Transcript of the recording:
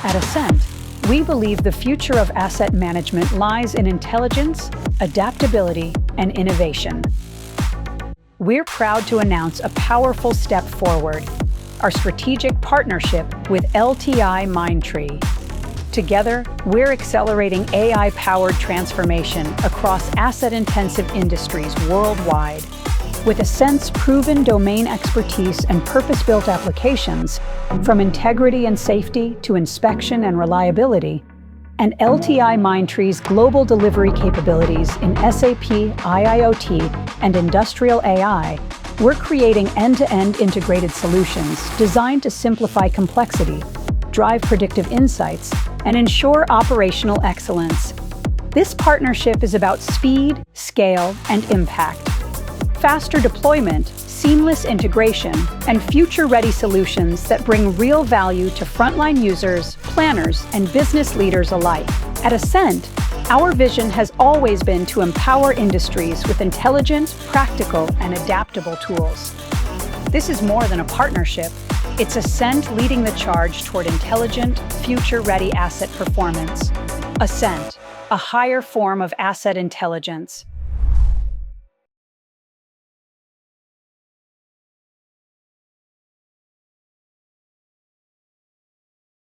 At AsInt, we believe the future of asset management lies in intelligence, adaptability, and innovation. We're proud to announce a powerful step forward, our strategic partnership with LTIMindtree. Together, we're accelerating AI-powered transformation across asset-intensive industries worldwide. With AsInt's proven domain expertise and purpose-built applications, from integrity and safety to inspection and reliability, and LTIMindtree's global delivery capabilities in SAP, IIoT, and industrial AI, we're creating end-to-end integrated solutions designed to simplify complexity, drive predictive insights, and ensure operational excellence. This partnership is about speed, scale, and impact. Faster deployment, seamless integration, and future-ready solutions that bring real value to frontline users, planners, and business leaders alike. At AsInt, our vision has always been to empower industries with intelligent, practical, and adaptable tools. This is more than a partnership. It's AsInt leading the charge toward intelligent, future-ready asset performance. AsInt, a higher form of asset intelligence.